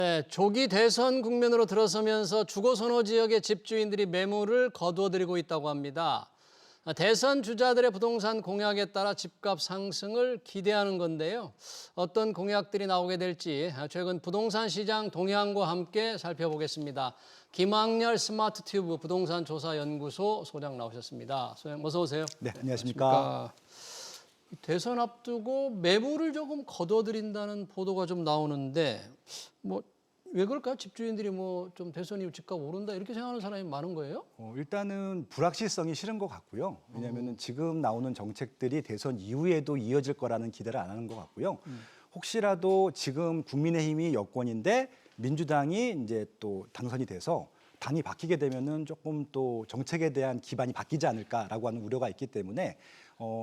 네, 조기 대선 국면으로 들어서면서 주거 선호 지역의 집주인들이 매물을 거두어들이고 있다고 합니다. 대선 주자들의 부동산 공약에 따라 집값 상승을 기대하는 건데요. 어떤 공약들이 나오게 될지 최근 부동산 시장 동향과 함께 살펴보겠습니다. 김학렬 스마트 튜브 부동산 조사 연구소 소장 나오셨습니다. 소장 어서 오세요. 네, 안녕하십니까. 대선 앞두고 매물을 조금 거둬들인다는 보도가 좀 나오는데 왜 그럴까요? 집주인들이 좀 대선 이후 집값 오른다 이렇게 생각하는 사람이 많은 거예요? 일단은 불확실성이 싫은 것 같고요. 왜냐하면 지금 나오는 정책들이 대선 이후에도 이어질 거라는 기대를 안 하는 것 같고요. 혹시라도 지금 국민의힘이 여권인데 민주당이 이제 또 당선이 돼서 당이 바뀌게 되면은 조금 또 정책에 대한 기반이 바뀌지 않을까라고 하는 우려가 있기 때문에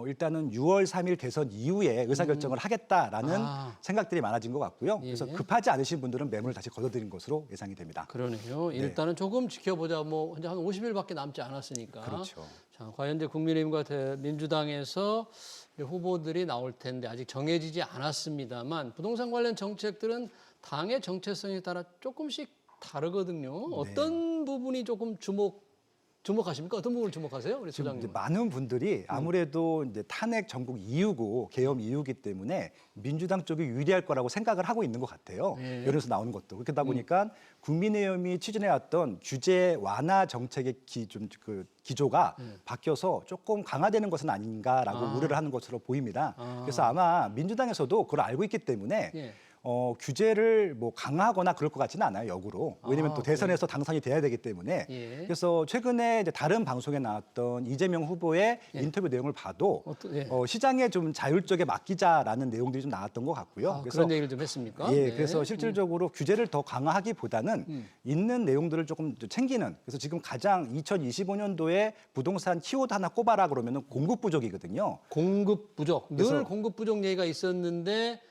일단은 6월 3일 대선 이후에 의사결정을 하겠다라는 생각들이 많아진 것 같고요. 그래서 급하지 않으신 분들은 매물을 다시 거둬들인 것으로 예상이 됩니다. 그러네요. 일단은 조금 지켜보자. 이제 한 50일밖에 남지 않았으니까. 그렇죠. 자, 과연 이제 국민의힘과 민주당에서 후보들이 나올 텐데 아직 정해지지 않았습니다만 부동산 관련 정책들은 당의 정체성에 따라 조금씩 다르거든요. 어떤 부분이 조금 주목하십니까? 어떤 부분을 주목하세요? 우리 지금 소장님. 이제 많은 분들이 아무래도 이제 탄핵 정국 이후고 계엄 이후기 때문에 민주당 쪽이 유리할 거라고 생각을 하고 있는 것 같아요. 여론에서 나오는 것도 그렇다 보니까 국민의힘이 추진해왔던 규제 완화 정책의 기조가 바뀌어서 조금 강화되는 것은 아닌가라고 우려를 하는 것으로 보입니다. 그래서 아마 민주당에서도 그걸 알고 있기 때문에. 규제를 강화하거나 그럴 것 같지는 않아요, 역으로. 왜냐하면 또 대선에서 당선이 돼야 되기 때문에. 그래서 최근에 이제 다른 방송에 나왔던 이재명 후보의 인터뷰 내용을 봐도 시장에 좀 자율적에 맡기자라는 내용들이 좀 나왔던 것 같고요. 그래서 그런 얘기를 좀 했습니까? 그래서 실질적으로 규제를 더 강화하기보다는 있는 내용들을 조금 챙기는. 그래서 지금 가장 2025년도에 부동산 키워드 하나 꼽아라 그러면은 공급 부족이거든요. 공급 부족. 늘 공급 부족 얘기가 있었는데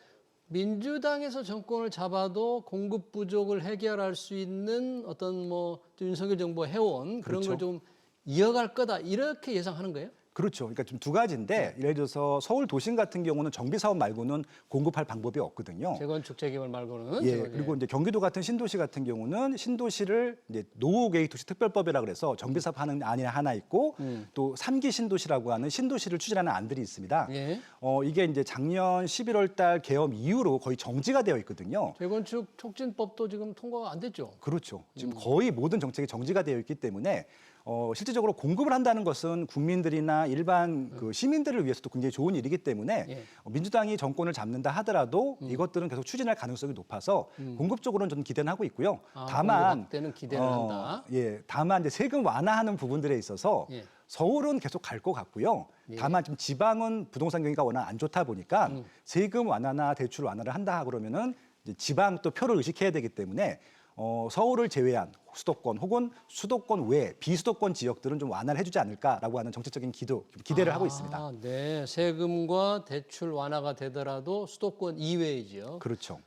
민주당에서 정권을 잡아도 공급 부족을 해결할 수 있는 어떤 윤석열 정부가 해온 그런 걸 좀 이어갈 거다 이렇게 예상하는 거예요? 그렇죠. 그러니까 좀 두 가지인데 예를 들어서 서울 도심 같은 경우는 정비 사업 말고는 공급할 방법이 없거든요. 재건축 재개발 말고는. 그리고 이제 경기도 같은 신도시 같은 경우는 신도시를 이제 노후 계획 도시 특별법이라 그래서 정비 사업 하는 안이 하나 있고 또 3기 신도시라고 하는 신도시를 추진하는 안들이 있습니다. 이게 이제 작년 11월 달 계엄 이후로 거의 정지가 되어 있거든요. 재건축 촉진법도 지금 통과가 안 됐죠. 그렇죠. 지금 거의 모든 정책이 정지가 되어 있기 때문에 실질적으로 공급을 한다는 것은 국민들이나 일반 시민들을 위해서도 굉장히 좋은 일이기 때문에 민주당이 정권을 잡는다 하더라도 이것들은 계속 추진할 가능성이 높아서 공급적으로는 저는 기대는 하고 있고요. 다만 때는 기대를 한다. 다만 이제 세금 완화하는 부분들에 있어서 서울은 계속 갈 것 같고요. 다만 좀 지방은 부동산 경기가 워낙 안 좋다 보니까 세금 완화나 대출 완화를 한다 그러면은 이제 지방 또 표를 의식해야 되기 때문에 서울을 제외한 수도권 혹은 수도권 외 비수도권 지역들은 좀 완화를 해주지 않을까라고 하는 정책적인 기대를 하고 있습니다. 네, 세금과 대출 완화가 되더라도 수도권 이외이죠. 그렇죠.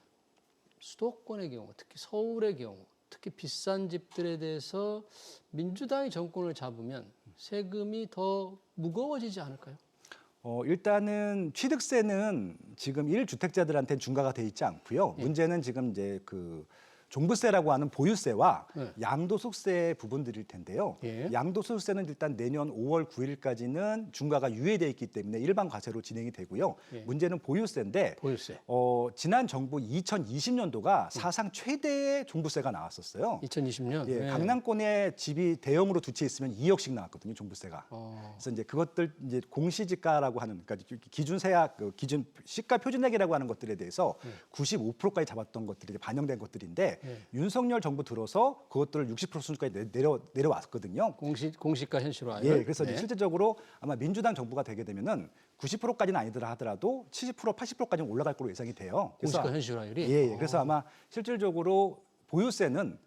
수도권의 경우, 특히 서울의 경우, 특히 비싼 집들에 대해서 민주당이 정권을 잡으면 세금이 더 무거워지지 않을까요? 일단은 취득세는 지금 1주택자들한테는 중과가 돼 있지 않고요. 문제는 지금 이제 종부세라고 하는 보유세와 양도소득세 부분들일 텐데요. 양도소득세는 일단 내년 5월 9일까지는 중과가 유예돼 있기 때문에 일반 과세로 진행이 되고요. 문제는 보유세인데 지난 정부 2020년도가 사상 최대의 종부세가 나왔었어요. 2020년? 강남권에 집이 대형으로 두 채 있으면 2억씩 나왔거든요, 종부세가. 그래서 이제 그것들 이제 공시지가라고 하는 그러니까 기준 시가 표준액이라고 하는 것들에 대해서 95%까지 잡았던 것들이 반영된 것들인데 윤석열 정부 들어서 그것들을 60% 수준까지 내려왔거든요. 공시가 현실화. 그래서 이제 실질적으로 아마 민주당 정부가 되게 되면은 90%까지는 아니더라 하더라도 70%, 80%까지는 올라갈 걸로 예상이 돼요. 공시가 현실화율이? 그래서 아마 실질적으로 보유세는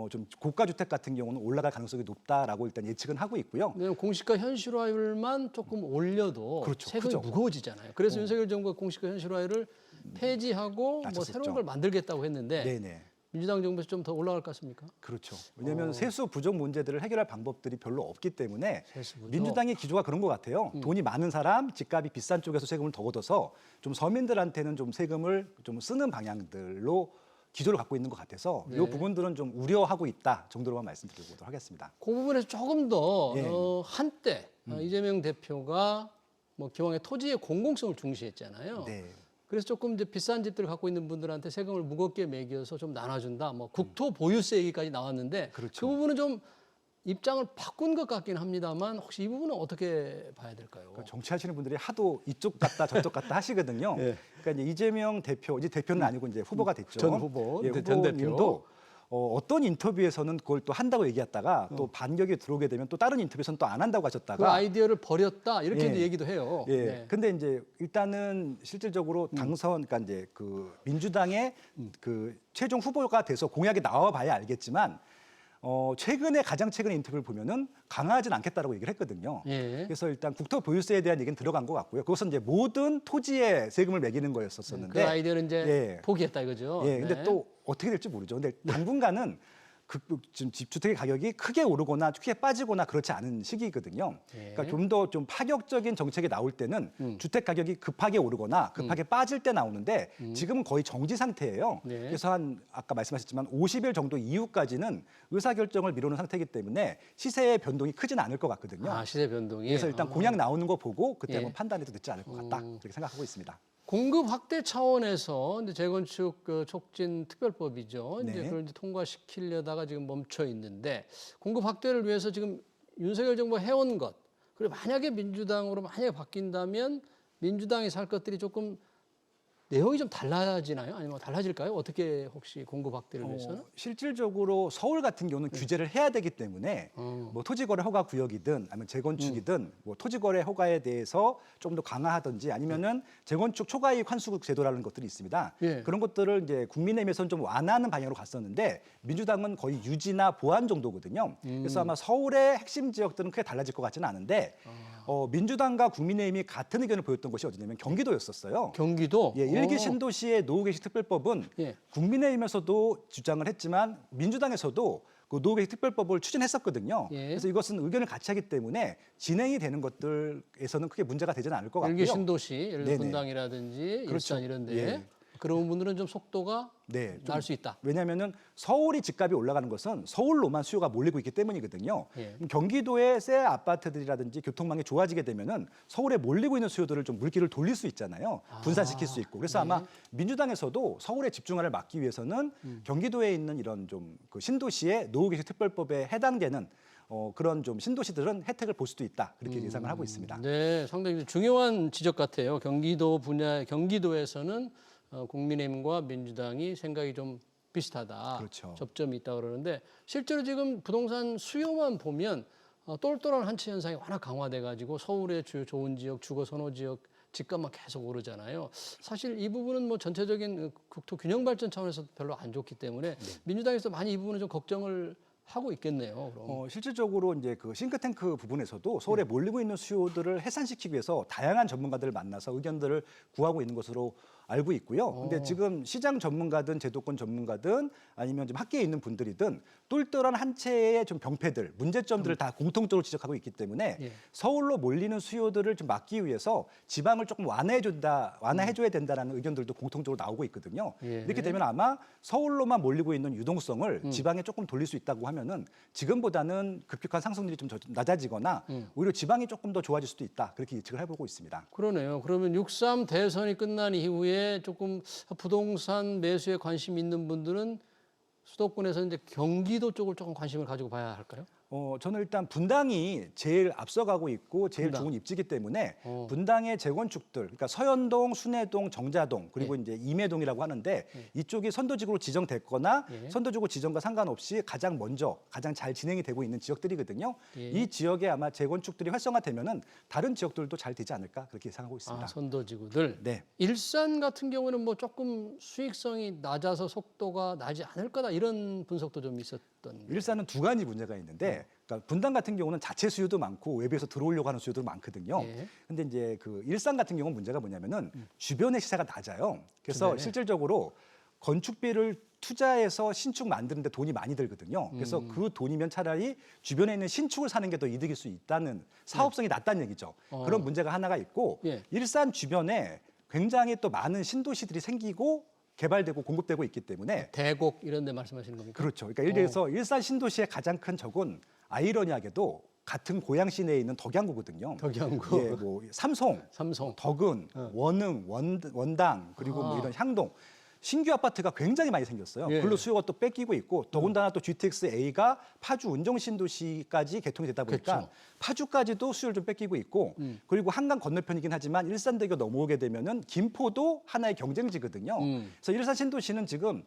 좀 고가 주택 같은 경우는 올라갈 가능성이 높다라고 일단 예측은 하고 있고요. 공시가 현실화율만 조금 올려도 세금이 무거워지잖아요. 그래서 윤석열 정부가 공시가 현실화율을 폐지하고 새로운 걸 만들겠다고 했는데 민주당 정부에서 좀 더 올라갈 것 같습니까? 그렇죠. 왜냐하면 세수 부족 문제들을 해결할 방법들이 별로 없기 때문에 민주당의 기조가 그런 것 같아요. 돈이 많은 사람, 집값이 비싼 쪽에서 세금을 더 걷어서 좀 서민들한테는 좀 세금을 좀 쓰는 방향들로 기조를 갖고 있는 것 같아서 이 네. 부분들은 좀 우려하고 있다 정도로만 말씀드리도록 하겠습니다. 그 부분에서 조금 더 예. 한때 이재명 대표가 뭐 기왕에 토지의 공공성을 중시했잖아요. 네. 그래서 조금 이제 비싼 집들을 갖고 있는 분들한테 세금을 무겁게 매겨서 좀 나눠준다. 뭐 국토 보유세 얘기까지 나왔는데 그렇죠. 그 부분은 좀 입장을 바꾼 것 같긴 합니다만 혹시 이 부분은 어떻게 봐야 될까요? 정치하시는 분들이 하도 이쪽 갔다 저쪽 갔다 하시거든요. 예. 그러니까 이제 이재명 대표, 이제 대표는 아니고 이제 후보가 됐죠. 전 후보, 예, 전 대표. 후보님도 어떤 인터뷰에서는 그걸 또 한다고 얘기했다가 또 반격이 들어오게 되면 또 다른 인터뷰에서는 또 안 한다고 그 하셨다가 아이디어를 버렸다 이렇게 예. 얘기도 해요. 예. 네. 근데 이제 일단은 실질적으로 당선, 그러니까 이제 그 민주당의 그 최종 후보가 돼서 공약이 나와봐야 알겠지만 최근에 가장 최근에 인터뷰를 보면은 강화하진 않겠다라고 얘기를 했거든요. 예. 그래서 일단 국토 보유세에 대한 얘기는 들어간 것 같고요. 그것은 이제 모든 토지에 세금을 매기는 거였었는데. 그 아이디어는 이제 예. 포기했다 이거죠. 예. 근데 네. 또 어떻게 될지 모르죠. 근데 당분간은 지금 집주택의 가격이 크게 오르거나 크게 빠지거나 그렇지 않은 시기거든요. 예. 그러니까 좀 더 좀 파격적인 정책이 나올 때는 주택 가격이 급하게 오르거나 급하게 빠질 때 나오는데 지금은 거의 정지 상태예요. 네. 그래서 한 아까 말씀하셨지만 50일 정도 이후까지는 의사결정을 미루는 상태이기 때문에 시세의 변동이 크진 않을 것 같거든요. 아, 시세 변동이. 그래서 일단 공약 나오는 거 보고 그때 예. 한번 판단해도 늦지 않을 것 같다. 그렇게 생각하고 있습니다. 공급 확대 차원에서 이제 재건축 촉진 특별법이죠. 이제 네. 그걸 이제 통과시키려다가 지금 멈춰 있는데 공급 확대를 위해서 지금 윤석열 정부가 해온 것 그리고 만약에 민주당으로 만약에 바뀐다면 민주당이 살 것들이 조금 내용이 좀 달라지나요? 아니면 달라질까요? 어떻게 혹시 공급 확대를 위해서는? 실질적으로 서울 같은 경우는 규제를 해야 되기 때문에 뭐 토지거래 허가 구역이든 아니면 재건축이든 뭐 토지거래 허가에 대해서 좀 더 강화하든지 아니면은 재건축 초과이익 환수 제도라는 것들이 있습니다. 예. 그런 것들을 이제 국민의힘에서는 좀 완화하는 방향으로 갔었는데 민주당은 거의 유지나 보완 정도거든요. 그래서 아마 서울의 핵심 지역들은 크게 달라질 것 같지는 않은데 민주당과 국민의힘이 같은 의견을 보였던 곳이 어디냐면 경기도였었어요. 경기도? 예, 일기 신도시의 노후개시 특별법은 예. 국민의힘에서도 주장을 했지만 민주당에서도 그 노후개시 특별법을 추진했었거든요. 예. 그래서 이것은 의견을 같이 하기 때문에 진행이 되는 것들에서는 크게 문제가 되지는 않을 것 같고요. 일개 신도시, 예를 들어 네네. 분당이라든지 그렇죠. 일산 이런데 예. 그런 분들은 좀 속도가 네, 좀 날 수 있다. 왜냐하면은 서울이 집값이 올라가는 것은 서울로만 수요가 몰리고 있기 때문이거든요. 예. 경기도의 새 아파트들이라든지 교통망이 좋아지게 되면은 서울에 몰리고 있는 수요들을 좀 물기를 돌릴 수 있잖아요. 분산시킬 수 있고. 그래서 아마 민주당에서도 서울의 집중화를 막기 위해서는 경기도에 있는 이런 좀 그 신도시의 노후개시 특별법에 해당되는 그런 좀 신도시들은 혜택을 볼 수도 있다. 그렇게 예상을 하고 있습니다. 네, 상당히 중요한 지적 같아요. 경기도 분야, 경기도에서는 국민의힘과 민주당이 생각이 좀 비슷하다. 그렇죠. 접점이 있다 그러는데 실제로 지금 부동산 수요만 보면 똘똘한 한치 현상이 워낙 강화돼가지고 서울의 좋은 지역, 주거 선호 지역 집값만 계속 오르잖아요. 사실 이 부분은 뭐 전체적인 국토 균형 발전 차원에서 별로 안 좋기 때문에 민주당에서 많이 이 부분은 좀 걱정을 하고 있겠네요. 그럼. 실질적으로 이제 그 싱크탱크 부분에서도 서울에 몰리고 있는 수요들을 해산시키기 위해서 다양한 전문가들을 만나서 의견들을 구하고 있는 것으로 알고 있고요. 근데 지금 시장 전문가든 제도권 전문가든 아니면 좀 학계에 있는 분들이든 똘똘한 한 채의 좀 병폐들, 문제점들을 다 공통적으로 지적하고 있기 때문에 예. 서울로 몰리는 수요들을 좀 막기 위해서 지방을 조금 완화해줘야 된다라는 의견들도 공통적으로 나오고 있거든요. 예. 이렇게 되면 아마 서울로만 몰리고 있는 유동성을 지방에 조금 돌릴 수 있다고 하면은 지금보다는 급격한 상승률이 좀 낮아지거나 오히려 지방이 조금 더 좋아질 수도 있다. 그렇게 예측을 해보고 있습니다. 그러네요. 그러면 6.3 대선이 끝난 이후에 조금 부동산 매수에 관심 있는 분들은 수도권에서 이제 경기도 쪽을 조금 관심을 가지고 봐야 할까요? 저는 일단 분당이 제일 앞서가고 있고 제일 분당. 좋은 입지이기 때문에 분당의 재건축들, 그러니까 서현동, 순회동, 정자동 그리고 이제 임해동이라고 하는데 이쪽이 선도지구로 지정됐거나 선도지구 지정과 상관없이 가장 먼저 가장 잘 진행이 되고 있는 지역들이거든요. 이 지역에 아마 재건축들이 활성화되면은 다른 지역들도 잘 되지 않을까 그렇게 예상하고 있습니다. 아, 선도지구들. 네. 일산 같은 경우는 뭐 조금 수익성이 낮아서 속도가 나지 않을 거다 이런 분석도 좀 있었던. 일산은 두 가지 문제가 있는데 그러니까 분당 같은 경우는 자체 수요도 많고 외부에서 들어오려고 하는 수요도 많거든요. 예. 근데 이제 그 일산 같은 경우는 문제가 뭐냐면은 주변의 시세가 낮아요. 그래서 주변에. 실질적으로 건축비를 투자해서 신축 만드는데 돈이 많이 들거든요. 그래서 그 돈이면 차라리 주변에 있는 신축을 사는 게 더 이득일 수 있다는 사업성이 낮다는 얘기죠. 그런 문제가 하나가 있고 예. 일산 주변에 굉장히 또 많은 신도시들이 생기고 개발되고 공급되고 있기 때문에 대곡 이런 데 말씀하시는 겁니까? 그렇죠. 그러니까 예를 들어서 일산 신도시의 가장 큰 적은 아이러니하게도 같은 고양시 내에 있는 덕양구거든요. 덕양구. 예, 뭐 삼성, 덕은, 원흥, 원당 그리고 뭐 이런 향동 신규 아파트가 굉장히 많이 생겼어요. 예. 근로 수요가 또 뺏기고 있고 더군다나 또 GTX-A가 파주 운정 신도시까지 개통이 되다 보니까 그렇죠. 파주까지도 수요를 좀 뺏기고 있고 그리고 한강 건너편이긴 하지만 일산대교 넘어오게 되면은 김포도 하나의 경쟁지거든요. 그래서 일산 신도시는 지금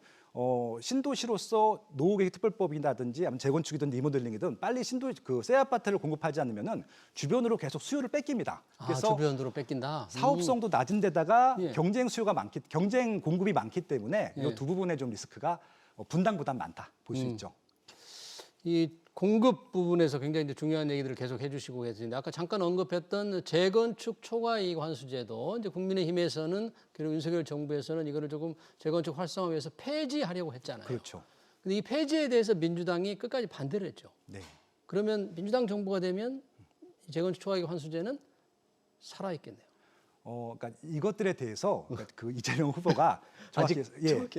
신도시로서 노후계획 특별법이라든지 아니면 재건축이든 리모델링이든 빨리 새 아파트를 공급하지 않으면은 주변으로 계속 수요를 뺏깁니다. 그래서 주변으로 뺏긴다. 사업성도 낮은 데다가 예. 경쟁 공급이 많기 때문에 이 두 부분의 좀 리스크가 분당보다 많다 볼 수 있죠. 이 공급 부분에서 굉장히 이제 중요한 얘기들을 계속 해주시고 계시는데 아까 잠깐 언급했던 재건축 초과이익 환수제도 이제 국민의힘에서는 그리고 윤석열 정부에서는 이거를 조금 재건축 활성화 위해서 폐지하려고 했잖아요. 그렇죠. 근데 이 폐지에 대해서 민주당이 끝까지 반대를 했죠. 네. 그러면 민주당 정부가 되면 이 재건축 초과이익 환수제는 살아 있겠네요. 그러니까 이것들에 대해서 그 이재명 후보가 정확히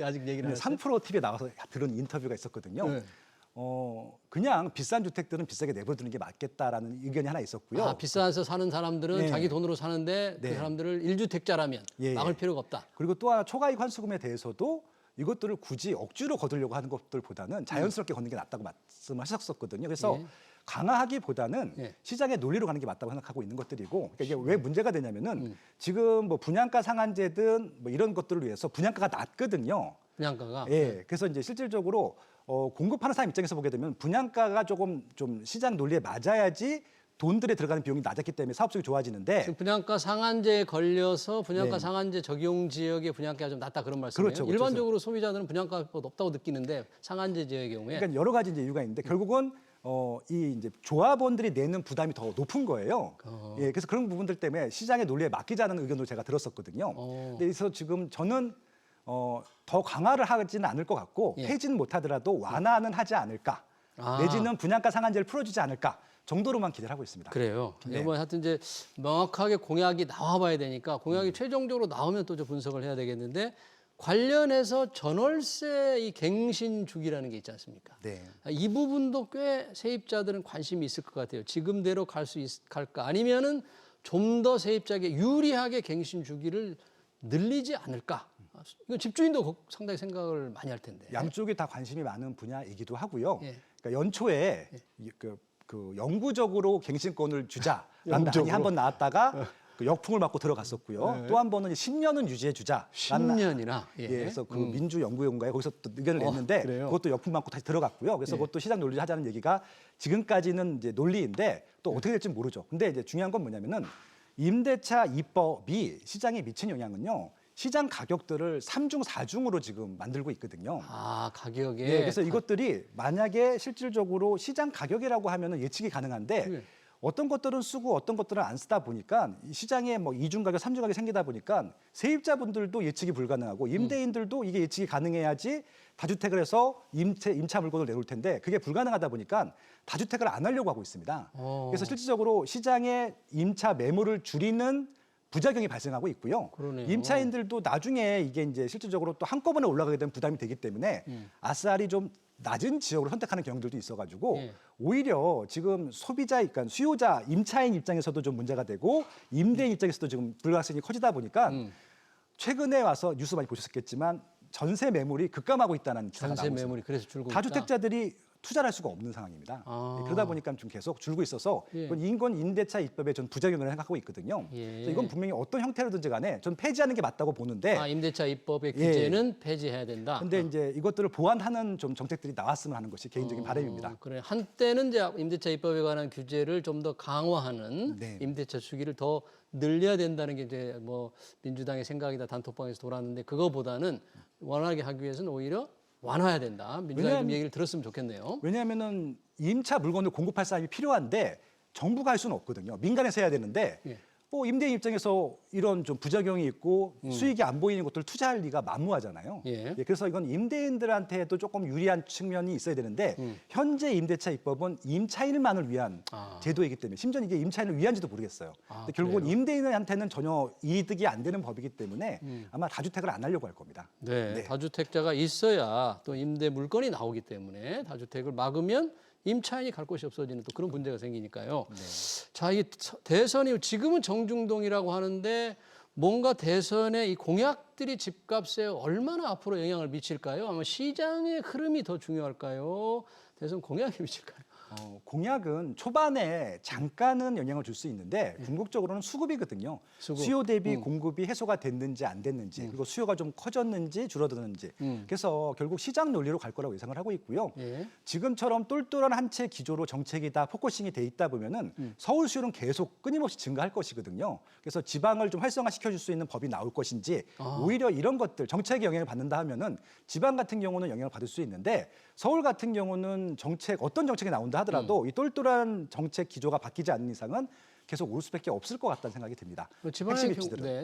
아직 얘기를 안 했어요. 3프로 TV에 나와서 들은 인터뷰가 있었거든요. 네. 그냥 비싼 주택들은 비싸게 내버려두는 게 맞겠다라는 의견이 하나 있었고요. 아, 비싸서 사는 사람들은 네. 자기 돈으로 사는데 그 네. 사람들을 1주택자라면 예. 막을 필요가 없다. 그리고 또 하나 초과이익 환수금에 대해서도 이것들을 굳이 억지로 거두려고 하는 것들보다는 자연스럽게 걷는 게 낫다고 말씀하셨었거든요. 그래서 예. 강화하기보다는 예. 시장의 논리로 가는 게 맞다고 생각하고 있는 것들이고 그러니까 이게 왜 문제가 되냐면은 지금 뭐 분양가 상한제든 뭐 이런 것들을 위해서 분양가가 낮거든요. 분양가가. 예. 그래서 이제 실질적으로 공급하는 사람 입장에서 보게 되면 분양가가 조금 좀 시장 논리에 맞아야지 돈들에 들어가는 비용이 낮았기 때문에 사업성이 좋아지는데 지금 분양가 상한제에 걸려서 분양가 네. 상한제 적용 지역의 분양가가 좀 낮다 그런 말씀이에요. 그렇죠, 그렇죠. 일반적으로 소비자들은 분양가가 높다고 느끼는데 상한제 지역의 경우에 그러니까 여러 가지 이제 이유가 있는데 결국은 이 이제 조합원들이 내는 부담이 더 높은 거예요. 예, 그래서 그런 부분들 때문에 시장의 논리에 맡기자는 의견도 제가 들었었거든요. 그래서 지금 저는 더 강화를 하지는 않을 것 같고 예. 폐지는 못하더라도 완화는 하지 않을까. 내지는 분양가 상한제를 풀어주지 않을까 정도로만 기대를 하고 있습니다. 그래요. 네. 뭐 하여튼 이제 명확하게 공약이 나와봐야 되니까 공약이 최종적으로 나오면 또 좀 분석을 해야 되겠는데 관련해서 전월세 이 갱신 주기라는 게 있지 않습니까? 네. 이 부분도 꽤 세입자들은 관심이 있을 것 같아요. 지금대로 갈까 아니면은 좀 더 세입자에게 유리하게 갱신 주기를 늘리지 않을까? 이건 집주인도 상당히 생각을 많이 할 텐데. 양쪽이 다 관심이 많은 분야이기도 하고요. 예. 그러니까 연초에 그 영구적으로 갱신권을 주자라는 영구적으로? 안이 한 번 나왔다가 그 역풍을 맞고 들어갔었고요. 또 한 번은 10년은 유지해 주자. 10년이나. 예, 그래서 그 민주연구원가에 거기서 또 의견을 냈는데 그래요? 그것도 역풍 맞고 다시 들어갔고요. 그래서 그것도 시장 논리를 하자는 얘기가 지금까지는 이제 논리인데 또 어떻게 될지 모르죠. 근데 이제 중요한 건 뭐냐면은 임대차 입법이 시장에 미친 영향은요. 시장 가격들을 3중, 4중으로 지금 만들고 있거든요. 아, 가격에. 예, 그래서 이것들이 만약에 실질적으로 시장 가격이라고 하면은 예측이 가능한데 네. 어떤 것들은 쓰고 어떤 것들은 안 쓰다 보니까 이 시장에 뭐 2중 가격, 3중 가격이 생기다 보니까 세입자분들도 예측이 불가능하고 임대인들도 이게 예측이 가능해야지 다주택을 해서 임차 물건을 내놓을 텐데 그게 불가능하다 보니까 다주택을 안 하려고 하고 있습니다. 그래서 실질적으로 시장의 임차 매물을 줄이는 부작용이 발생하고 있고요. 그러네요. 임차인들도 나중에 이게 이제 실질적으로 또 한꺼번에 올라가게 되면 부담이 되기 때문에 아싸리 좀 낮은 지역으로 선택하는 경우들도 있어가지고 예. 오히려 지금 그러니까 수요자, 임차인 입장에서도 좀 문제가 되고 임대인 입장에서도 지금 불가능성이 커지다 보니까 최근에 와서 뉴스 많이 보셨겠지만 전세 매물이 급감하고 있다는 기사가 전세 나오고 있습니다. 매물이 그래서 줄고 있다. 다주택자들이 투자를 할 수가 없는 상황입니다. 아. 예, 그러다 보니까 좀 계속 줄고 있어서 예. 이건 인권 임대차 입법의 전 부작용을 생각하고 있거든요. 예. 그래서 이건 분명히 어떤 형태로든지 간에 전 폐지하는 게 맞다고 보는데 아, 임대차 입법의 예. 규제는 폐지해야 된다. 근데 이제 이것들을 보완하는 좀 정책들이 나왔으면 하는 것이 개인적인 바람입니다. 그래 한때는 이제 임대차 입법에 관한 규제를 좀 더 강화하는 네. 임대차 주기를 더 늘려야 된다는 게 이제 뭐 민주당의 생각이다 단톡방에서 돌았는데 그거보다는 원활하게 하기 위해서는 오히려 완화해야 된다. 민주당이 좀 얘기를 들었으면 좋겠네요. 왜냐하면은 임차 물건을 공급할 사람이 필요한데 정부가 할 수는 없거든요. 민간에서 해야 되는데 예. 뭐 임대인 입장에서 이런 좀 부작용이 있고 수익이 안 보이는 것들 투자할 리가 만무하잖아요. 예. 그래서 이건 임대인들한테도 조금 유리한 측면이 있어야 되는데 현재 임대차 입법은 임차인만을 위한 제도이기 때문에 심지어 이게 임차인을 위한지도 모르겠어요. 근데 결국은 그래요? 임대인한테는 전혀 이득이 안 되는 법이기 때문에 아마 다주택을 안 하려고 할 겁니다. 네, 다주택자가 있어야 또 임대 물건이 나오기 때문에 다주택을 막으면 임차인이 갈 곳이 없어지는 또 그런 문제가 생기니까요. 자, 이 대선이 지금은 정중동이라고 하는데 뭔가 대선의 이 공약들이 집값에 얼마나 앞으로 영향을 미칠까요? 아마 시장의 흐름이 더 중요할까요? 대선 공약이 미칠까요? 공약은 초반에 잠깐은 영향을 줄 수 있는데 궁극적으로는 수급이거든요. 수급. 수요 대비 공급이 해소가 됐는지 안 됐는지 그리고 수요가 좀 커졌는지 줄어드는지 그래서 결국 시장 논리로 갈 거라고 예상을 하고 있고요. 예. 지금처럼 똘똘한 한 채 기조로 정책이 다 포커싱이 돼 있다 보면은 서울 수요는 계속 끊임없이 증가할 것이거든요. 그래서 지방을 좀 활성화시켜 줄 수 있는 법이 나올 것인지 오히려 이런 것들 정책에 영향을 받는다 하면은 지방 같은 경우는 영향을 받을 수 있는데 서울 같은 경우는 어떤 정책이 나온다 하더라도 이 똘똘한 정책 기조가 바뀌지 않는 이상은 계속 올 수밖에 없을 것 같다는 생각이 듭니다.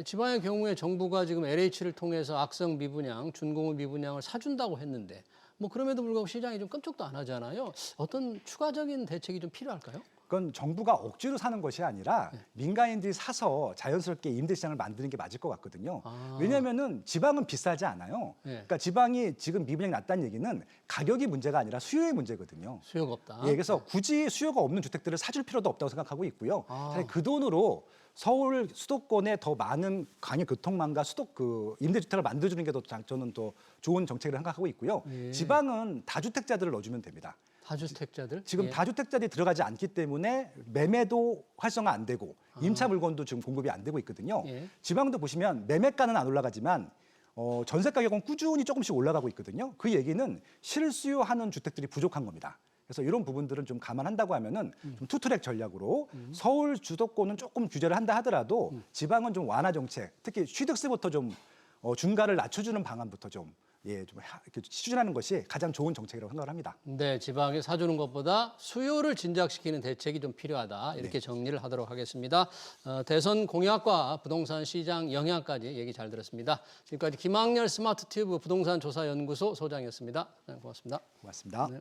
지방의 경우에 정부가 지금 LH를 통해서 악성 미분양, 준공업 미분양을 사준다고 했는데 뭐 그럼에도 불구하고 시장이 좀 깜짝도 안 하잖아요. 어떤 추가적인 대책이 좀 필요할까요? 그건 정부가 억지로 사는 것이 아니라 민간인들이 사서 자연스럽게 임대 시장을 만드는 게 맞을 것 같거든요. 왜냐하면은 지방은 비싸지 않아요. 그러니까 지방이 지금 미분양이 낮다는 얘기는 가격이 문제가 아니라 수요의 문제거든요. 수요가 없다. 그래서 굳이 수요가 없는 주택들을 사줄 필요도 없다고 생각하고 있고요. 사실 그 돈으로 서울 수도권에 더 많은 광역 교통망과 임대주택을 만들어주는 게 더 저는 더 좋은 정책을 생각하고 있고요. 지방은 다주택자들을 넣어주면 됩니다. 다주택자들? 지금 다주택자들이 들어가지 않기 때문에 매매도 활성화 안 되고 임차 물건도 지금 공급이 안 되고 있거든요. 지방도 보시면 매매가는 안 올라가지만 전세 가격은 꾸준히 조금씩 올라가고 있거든요. 그 얘기는 실수요하는 주택들이 부족한 겁니다. 그래서 이런 부분들은 좀 감안한다고 하면은 좀 투트랙 전략으로 서울 주도권은 조금 규제를 한다 하더라도 지방은 좀 완화 정책, 특히 취득세부터 좀 중가를 낮춰주는 방안부터 좀 이렇게 추진하는 것이 가장 좋은 정책이라고 생각을 합니다. 네, 지방에 사주는 것보다 수요를 진작시키는 대책이 좀 필요하다. 이렇게 정리를 하도록 하겠습니다. 대선 공약과 부동산 시장 영향까지 얘기 잘 들었습니다. 지금까지 김학렬 스마트튜브 부동산 조사연구소 소장이었습니다. 네, 고맙습니다. 고맙습니다. 네.